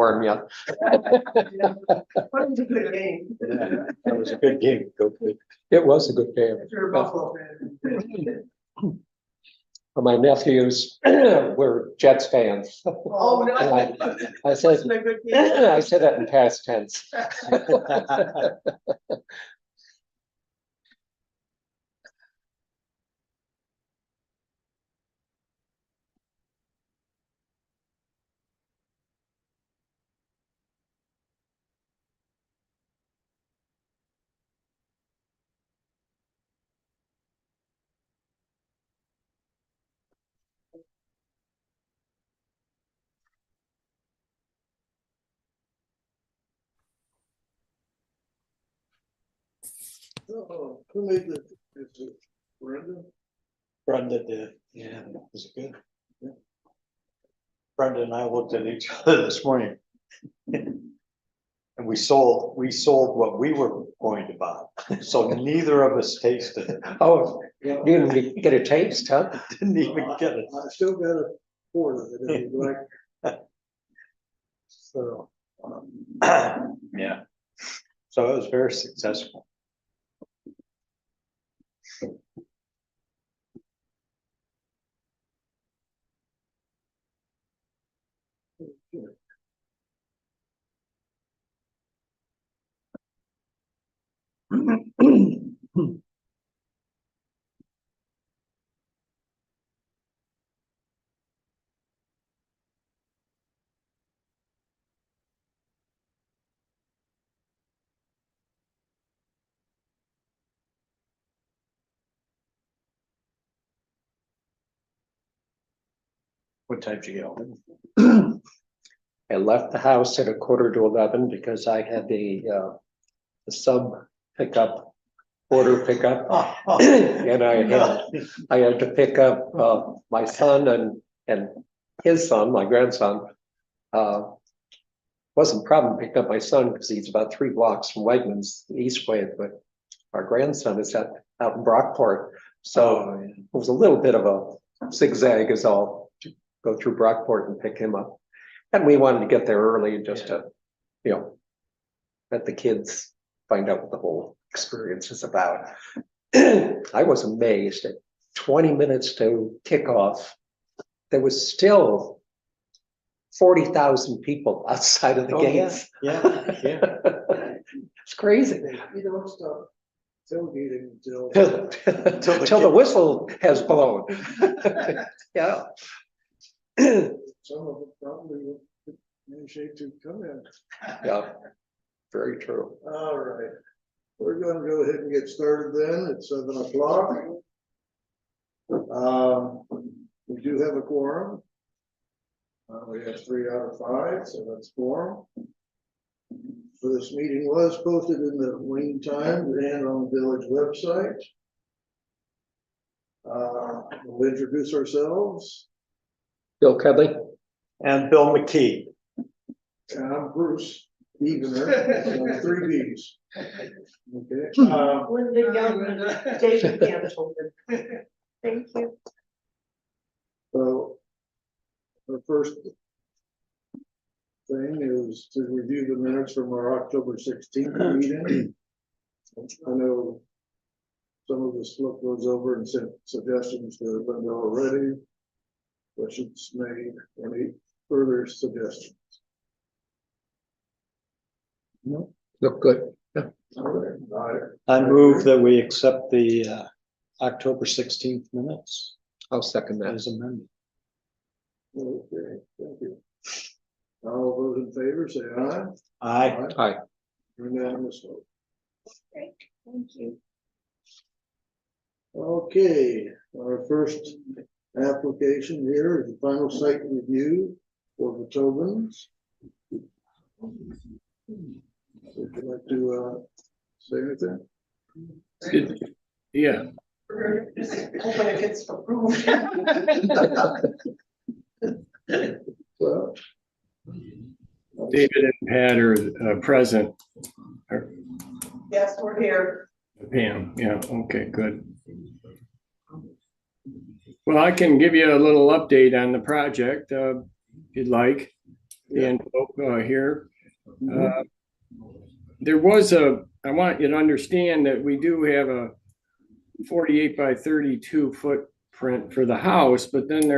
warm yet. What was a good game? Yeah, that was a good game. Go Big. It was a good game. If you're a Buffalo fan. My nephews were Jets fans. Oh, no. I said, Wasn't a good game. I said that in past tense. Oh, who made the, is it Brenda? Brenda did. Yeah, it was good. Yeah. Brenda and I looked at each other this morning. And we sold what we were going to buy. So neither of us tasted it. Oh, you didn't get a taste, huh? Didn't even get it. I still got a quart of it, if you'd like. So, yeah. So it was very successful. What time did you go? I left the house at 10:45 because I had the sub pickup, order pickup. And I had to pick up my son and his son, my grandson. Wasn't a problem picking up my son because he's about 3 blocks from Wegmans the east way, but our grandson is out in Brockport. So it was a little bit of a zigzag is all to go through Brockport and pick him up. And we wanted to get there early just to, let the kids find out what the whole experience is about. I was amazed at 20 minutes to kickoff. There was still 40,000 people outside of the gates. Yeah. It's crazy. You don't stop tailgating until. Till the whistle has blown. Yeah. Some of them probably will initiate to come in. Yeah, very true. All right, we're gonna go ahead and get started then at 7:00. We do have a quorum. We have 3 out of 5, so that's quorum. So this meeting was posted in the Wayne Times and on the village website. We'll introduce ourselves. Bill Cudley. And Bill McKee. And I'm Bruce Evener, 3 Bs. Okay. Linda Young, David Hampton. Thank you. So the first thing is to review the minutes from our October 16th meeting. I know some of us looked those over and sent suggestions to Linda already. Questions made, any further suggestions? No, look good. All right. I move that we accept the October 16th minutes I'll second that. as amended. Okay, thank you. All those in favor say aye. Aye. Aye. Unanimous vote. Great, thank you. Okay, our first application here is the final site review for the Tobins. Would you like to say anything? Yeah, Hoping it gets approved. Well, David and Pat are present. Yes, we're here. Pam, yeah, okay, good. Well, I can give you a little update on the project, if you'd like. the envelope here. Mhm. There was I want you to understand that we do have a 48 by 32 footprint for the house, but then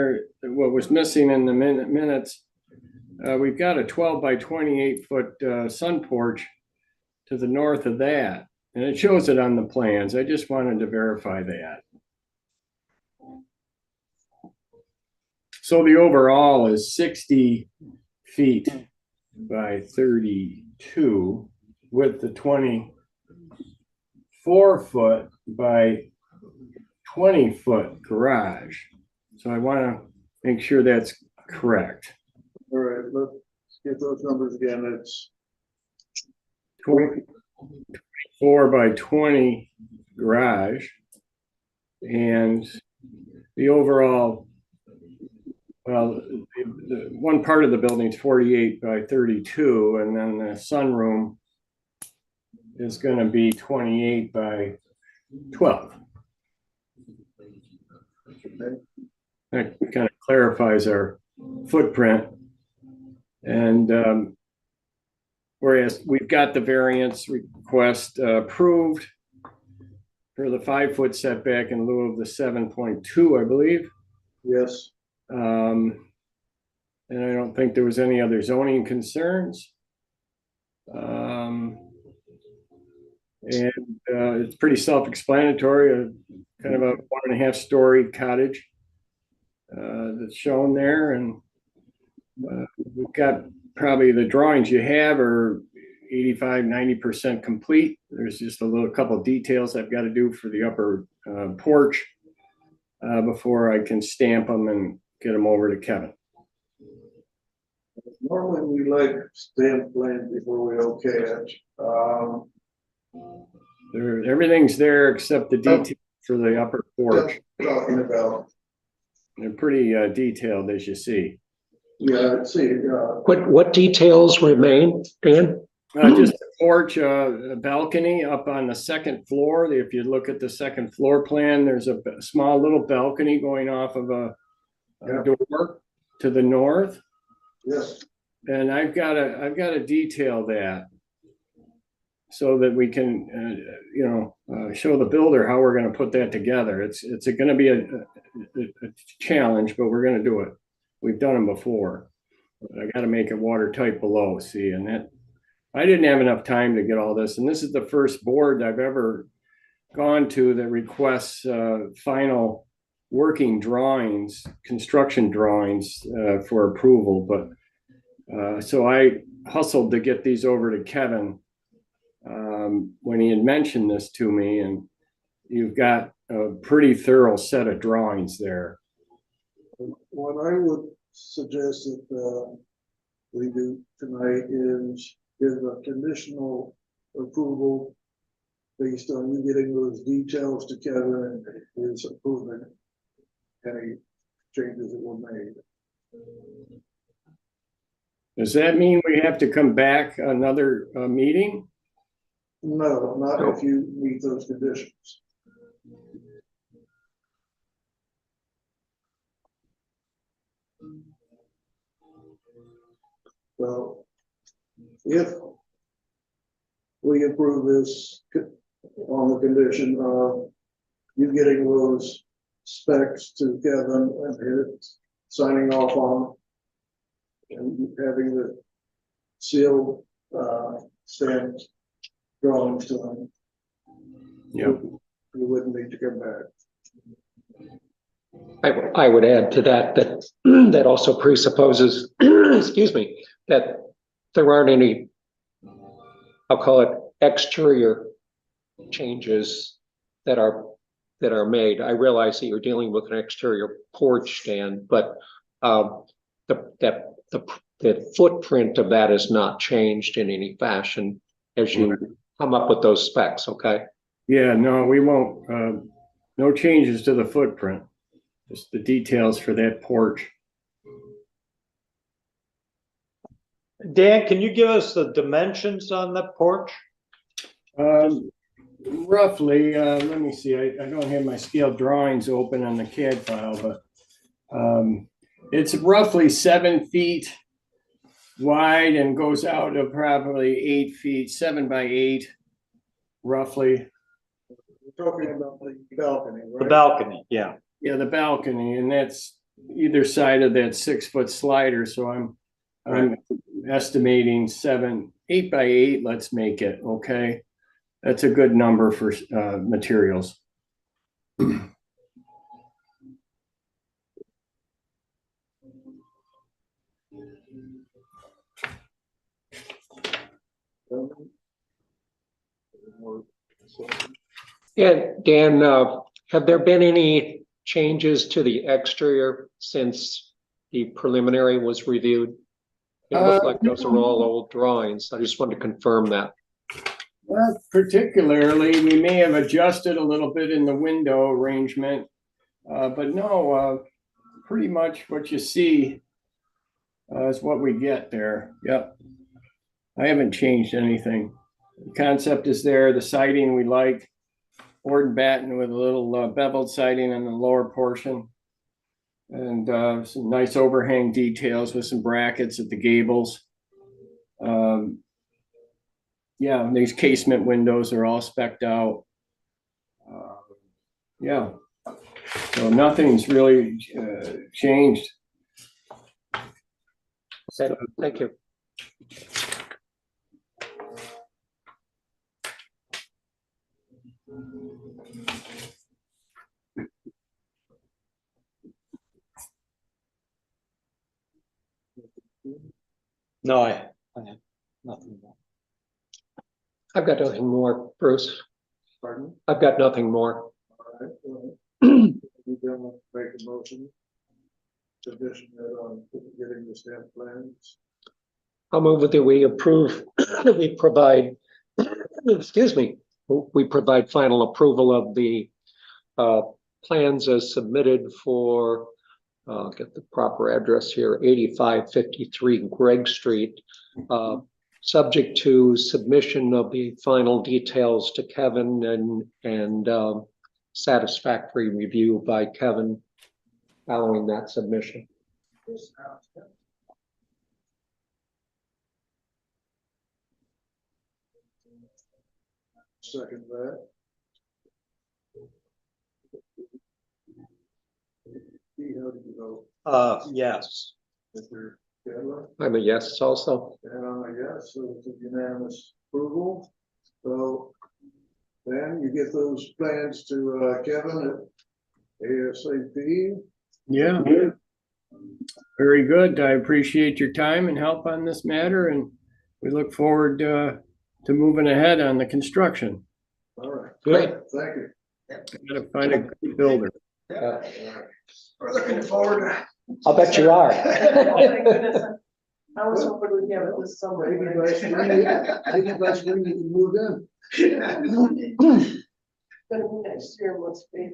what was missing in the minutes, we've got a 12 by 28 foot sun porch to the north of that. And it shows it on the plans. I just wanted to verify that. So the overall is 60 feet by 32 with the 24 foot by 20 foot garage. So I want to make sure that's correct. All right, let's get those numbers again. It's 24 by 20 garage. And the overall, well, the one part of the building is 48 by 32, and then the sunroom is going to be 28 by 12. That kind of clarifies our footprint. And whereas we've got the variance request approved for the 5 foot setback in lieu of the 7.2, I believe. yes. And I don't think there was any other zoning concerns. And it's pretty self-explanatory, kind of a 1.5 story cottage that's shown there. And we've got probably the drawings you have are 85–90% complete. There's just a couple of details I've got to do for the upper porch before I can stamp them and get them over to Kevin. Normally we like stamp plans before we okay it. Everything's there except the detail for the upper porch. Talking about, They're pretty detailed, as you see. yeah, let's see, What details remain, Dan? Just a porch, a balcony up on the second floor. If you look at the second floor plan, there's a small little balcony going off of a door to the north. yes, And I've got to detail that so that we can, show the builder how we're going to put that together. It's going to be a challenge, but we're going to do it. We've done them before. But I got to make it watertight below. See, and that I didn't have enough time to get all this. And this is the first board I've ever gone to that requests final working drawings, construction drawings for approval. But so I hustled to get these over to Kevin when he had mentioned this to me, and you've got a pretty thorough set of drawings there. what I would suggest that we do tonight is give a conditional approval based on you getting those details to Kevin and his approving any changes that were made. Does that mean we have to come back another meeting? No, not if you meet those conditions. Well, if we approve this on the condition of you getting those specs to Kevin and his signing off on and having the sealed, stamped drawings to him, Yep. we wouldn't need to come back. I would add to that that also presupposes, excuse me, that there aren't any, I'll call it exterior changes that are made. I realize that you're dealing with an exterior porch, Dan, but the footprint of that is not changed in any fashion as you come up with those specs, okay? Yeah, no, we won't. No changes to the footprint, just the details for that porch. Dan, can you give us the dimensions on the porch? Roughly, let me see, I don't have my scale drawings open on the CAD file, but it's roughly 7 feet wide and goes out to probably 8 feet, 7 by 8, roughly. We're talking about the balcony, The right? balcony, yeah. Yeah, the balcony, and that's either side of that 6-foot slider, so I'm estimating 8 by 8, let's make it, okay? That's a good number for materials. And Dan, have there been any changes to the exterior since the preliminary was reviewed? It looked like those are all old drawings. I just wanted to confirm that. Well, particularly, we may have adjusted a little bit in the window arrangement, but no, pretty much what you see is what we get there. Yep. I haven't changed anything. The concept is there. The siding we like. Board and batten with a little beveled siding in the lower portion. And some nice overhang details with some brackets at the gables. Yeah, these casement windows are all spec'd out. Yeah, so nothing's really changed. Okay, thank you. No, I have nothing more. I've got nothing more, Bruce. Pardon? I've got nothing more. All right, you gonna make a motion? Condition that on getting the stamp plans. I'll move that we approve, that we provide, excuse me, we provide final approval of the plans as submitted for, get the proper address here, 8553 Greg Street, subject to submission of the final details to Kevin and satisfactory review by Kevin following that submission. Second that. Steve, how do you vote? Yes. Mr. Kedler? I'm a yes also. And I'm a yes, so it's a unanimous approval. So then you get those plans to Kevin at ASAP. Yeah. Very good. I appreciate your time and help on this matter, and we look forward to moving ahead on the construction. All right. Great. Thank you. Gotta find a good builder. We're looking forward. I'll bet you are. Oh my goodness, I was hoping we'd have it this summer. Maybe by spring you can move in. Gonna be next year, let's be.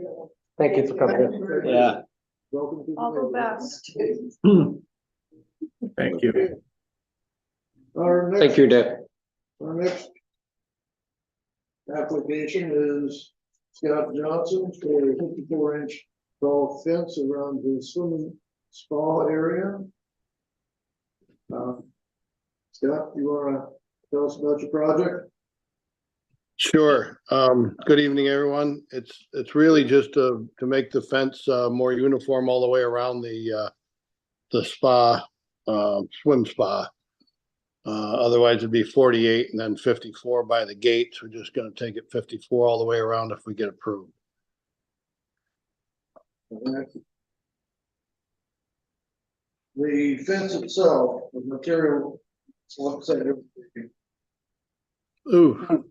Thank you for coming in. Yeah. Welcome to the All the neighborhood. best. Thank you. Our Thank you, Dave. Our next application is Scott Johnson for a 54-inch tall fence around the swimming spa area. Scott, you wanna tell us about your project? Sure. Good evening, everyone. It's really just to make the fence more uniform all the way around the spa, swim spa. Otherwise it'd be 48 and then 54 by the gates. We're just gonna take it 54 all the way around if we get approved. The fence itself, the material, what's that? Ooh.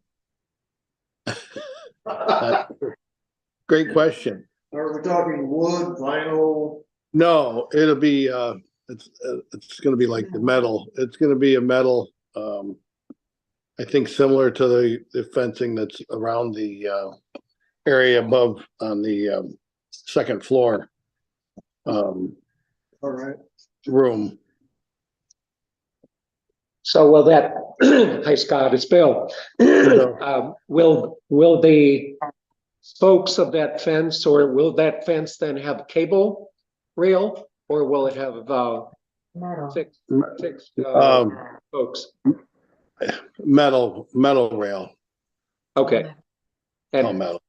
Great question. Are we talking wood, vinyl? No, it'll be, it's gonna be like the metal. It's gonna be a metal, I think similar to the fencing that's around the, area above on the, second floor. All right. Room. So will that, hi Scott, it's Bill. Will the spokes of that fence, or will that fence then have cable rail, or will it have Six, six, folks. Metal rail, Okay. all And metal.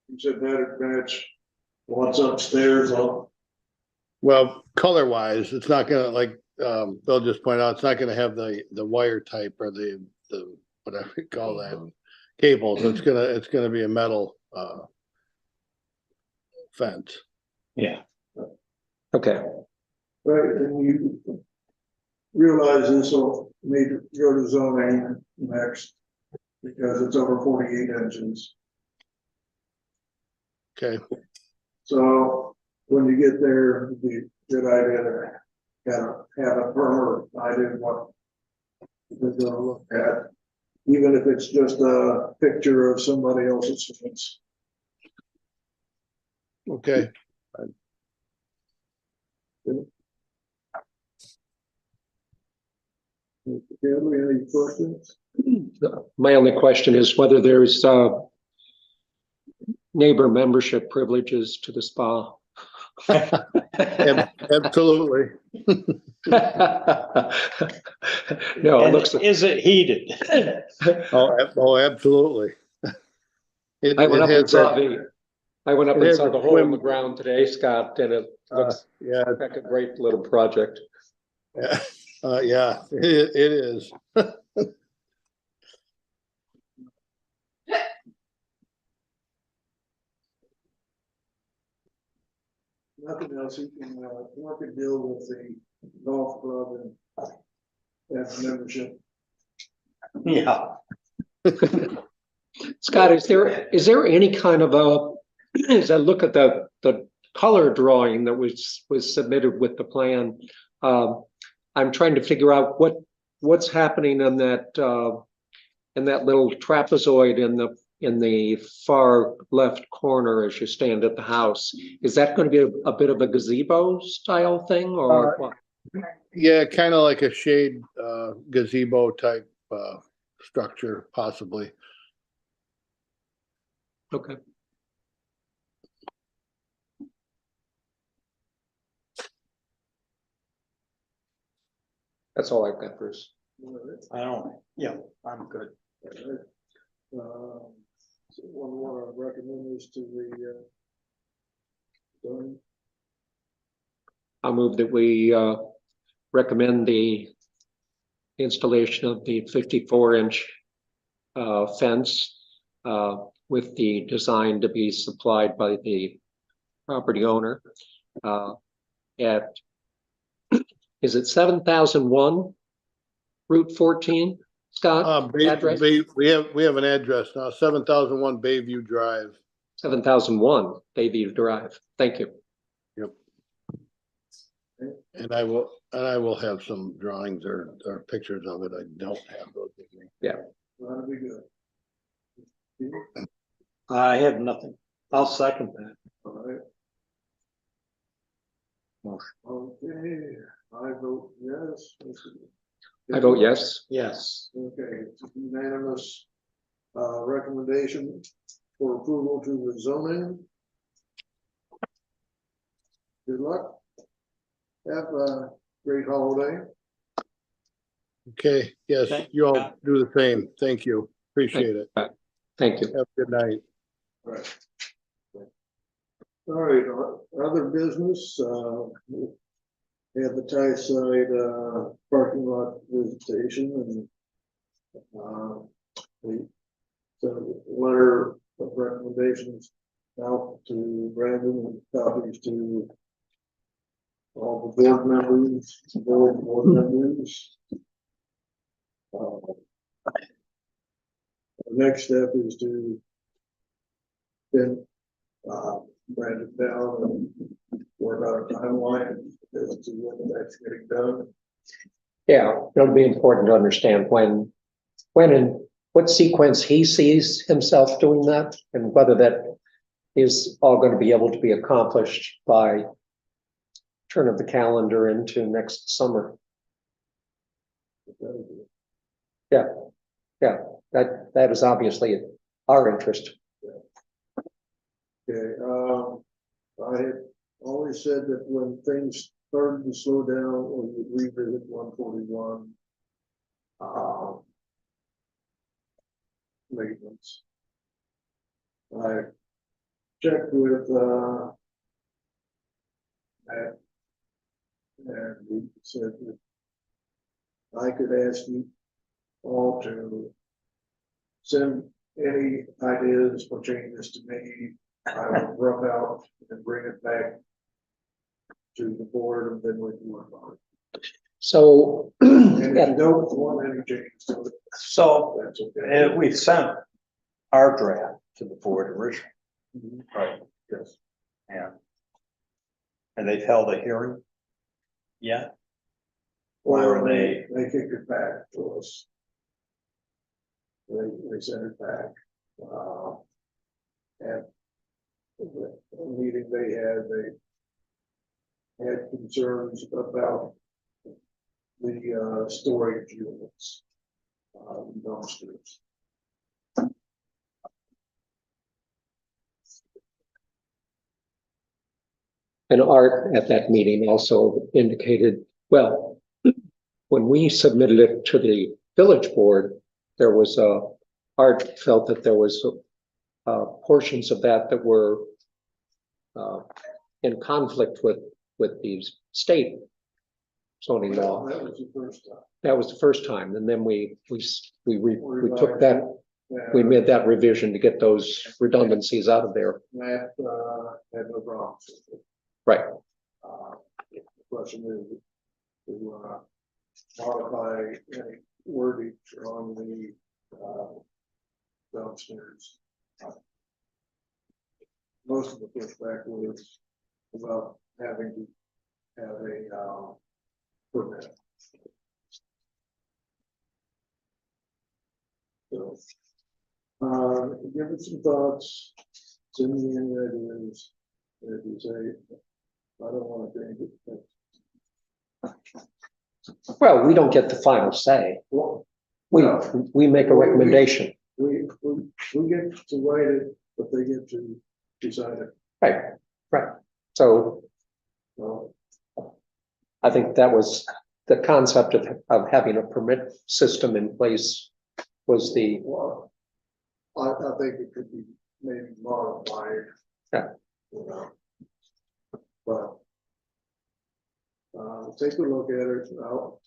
You said that'd match what's upstairs on. Well, color wise, it's not gonna like, Bill just pointed out, it's not gonna have the wire type or the, whatever you call that, cables. It's gonna be a metal, fence. Yeah. okay, Right, and you realize this will need to go to zoning next, because it's over 48 inches. Okay, So when you get there, it'd be a good idea to kind of have a firmer idea of what they're gonna look at. Even if it's just a picture of somebody else's fence. okay. Any questions? my only question is whether there's neighbor membership privileges to the spa. Absolutely. No, it And looks, is it heated? Oh, absolutely. It I went up and has saw that, the has a hole in the swim- ground today, Scott, and it looks yeah, like a great little project. yeah, it is. Nothing else, you can work a deal with the golf club and have membership. Yeah. Scott, is there any kind of as I look at the color drawing that was submitted with the plan, I'm trying to figure out what's happening in that little trapezoid in the far left corner as you stand at the house. Is that going to be a bit of a gazebo style thing or what? Yeah, kind of like a shade gazebo type structure, possibly. Okay. That's all I've got, Bruce. I don't, yeah, I'm good. One more recommend this to the zoning. I'll move that we recommend the installation of the 54-inch fence with the design to be supplied by the property owner at, is it 7001 Route 14, Scott? Address? We have an address now, 7001 Bayview Drive. 7001 Bayview Drive. Thank you. Yep. And I will have some drawings or pictures of it. I don't have those with me. That'd be good. I have nothing. I'll second that. All right. Motion. Okay, I vote yes. I vote yes. Yes. Okay, it's a unanimous recommendation for approval to the zoning. Good luck. Have a great holiday. Okay, yes, Thank you all you. do the same. Thank you. Appreciate it. Thank you. Have a good night. Right. All right, other business, we have the Tyside parking lot visitation and we sent a letter of recommendations out to Brandon and copies to all the board members, board members. The next step is to then Brandon down and work out a timeline as to when that's getting done. Yeah, it'll be important to understand when and what sequence he sees himself doing that and whether that is all going to be able to be accomplished by turn of the calendar into next summer. Yeah, that is obviously our interest. Okay, I had always said that when things started to slow down, we would revisit 141. Maintenance. I checked with, Matt, and he said that I could ask you all to send any ideas or changes to me. I will rough out and bring it back to the board, and then we can work on it. So, And if yeah, you don't want any changes to it, So, that's okay. we sent our draft to the board originally, right? Yes. And they've held a hearing? Yeah. Or Well, are they, they kicked it back to us. They sent it back. And the meeting they had concerns about the storage units, dumpsters. and Art at that meeting also indicated, well, when we submitted it to the village board, there was Art felt that there was portions of that that were in conflict with the state zoning law. That was the first time. That was the first time, and then we took that, we made that revision to get those redundancies out of there. Matt, had no problems with it. Right. The question is to modify any wordage on the downstairs. Most of the pushback was about having to have a permit. So, give it some thoughts, send me any ideas. If you say, I don't want to change it. Well, we don't get the final say. Well, We, no. we make a recommendation. We get to write it, but they get to decide it. Right, right. So Well, I think that was the concept of having a permit system in place was the, well, I think it could be maybe modified. Yeah. You know. But take a look at it. I'll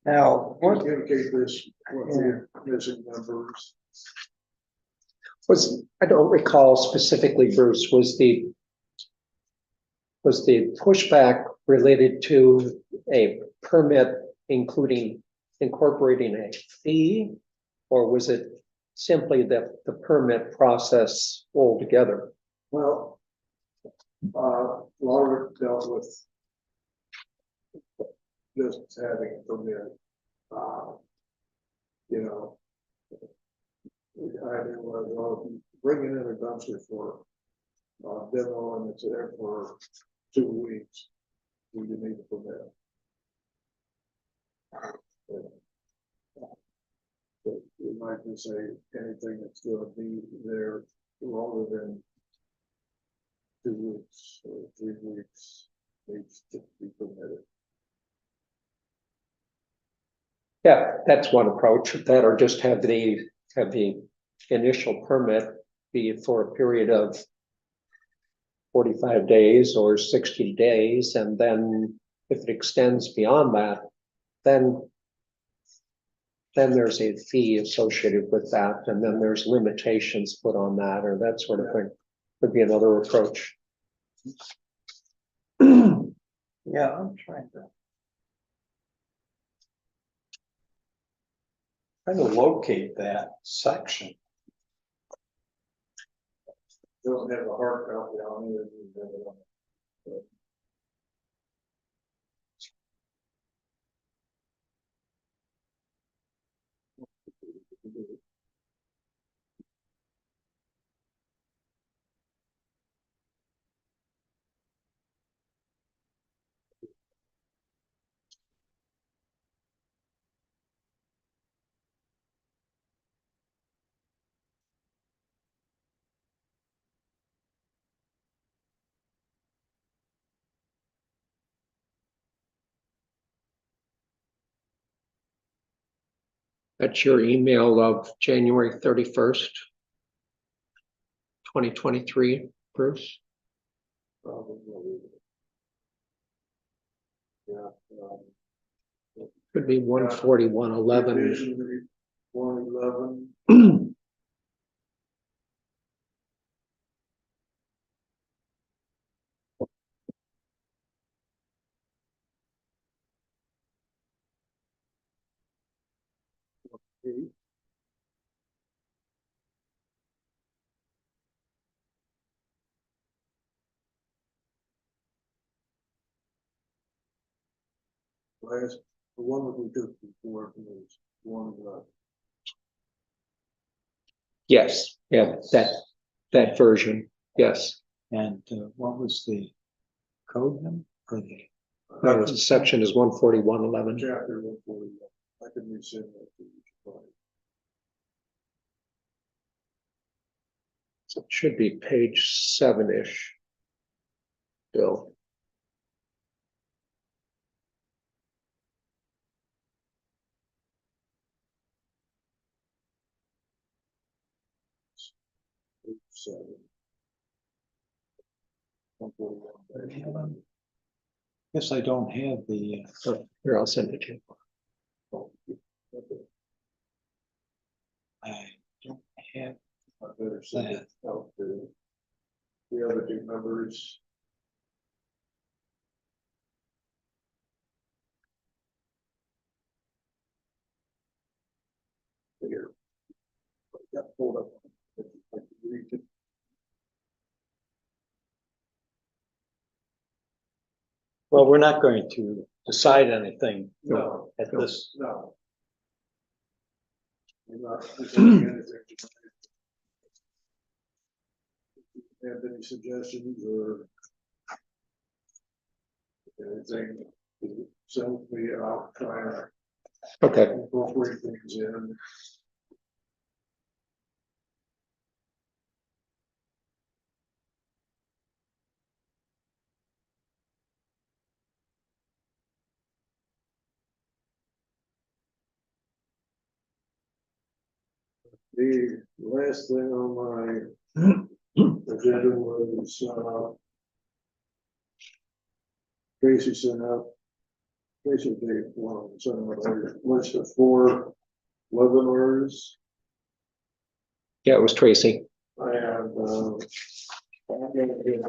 now, communicate this with the missing numbers. I don't recall specifically, Bruce, was the pushback related to a permit incorporating a fee? Or was it simply that the permit process altogether? Well, a lot of it dealt with just having a permit. You know, the idea was, well, if you bring in a dumpster for demo and it's there for 2 weeks, we would need a permit. But we might just say anything that's gonna be there longer than 2 weeks or 3 weeks needs to be permitted. Yeah, that's one approach, that or just have the initial permit be for a period of 45 days or 60 days, and then if it extends beyond that, then there's a fee associated with that, and then there's limitations put on that, or that sort of thing. Would be another approach. yeah, I'm trying to locate that section. Doesn't have a hard copy on it. That's your email of January 31st, 2023, Bruce. Probably. Yeah. Could be 14111. 111. Last, the one that we took before was one, Yes, yeah, that version, yes. And what was the code number or the? The section is 14111. chapter 141. I can resend that to you. So it should be page 7-ish. Bill. Page 7. 141. Guess I don't have the, Oh, here, I'll send it to you. I don't have, I better send it out to the other two members. Here. Got pulled up. I can read it. well, we're not going to decide anything No, at this. no. We're not presenting anything tonight. Have any suggestions or anything, send me out, try and Okay, incorporate things in. The last thing on my agenda was, Tracy sent out, Tracy gave one, sent out a list of 4 webinars. yeah, it was Tracy. I have, I'm gonna get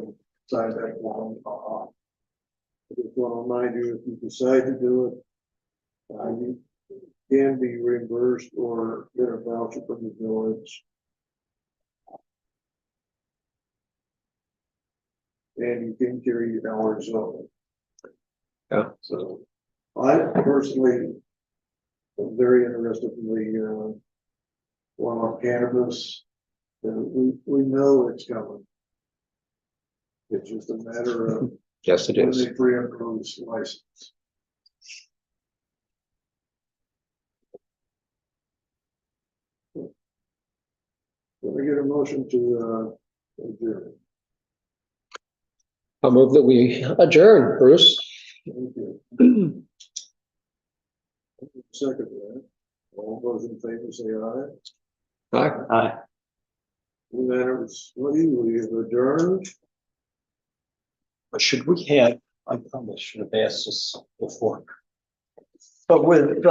sign that one. I just want to remind you, if you decide to do it, you can be reimbursed or get a voucher from the village. And you can carry your hours on. Yeah. So I personally am very interested in the one on cannabis. We know it's coming. It's just a matter of Yes, it when is. they pre-approve this license. Let me get a motion to adjourn. I'll move that we adjourn, Bruce. Thank you. Second that. All those in favor say aye. Aye. Unanimous, we have adjourned. Should we have, I probably should have asked this before. But with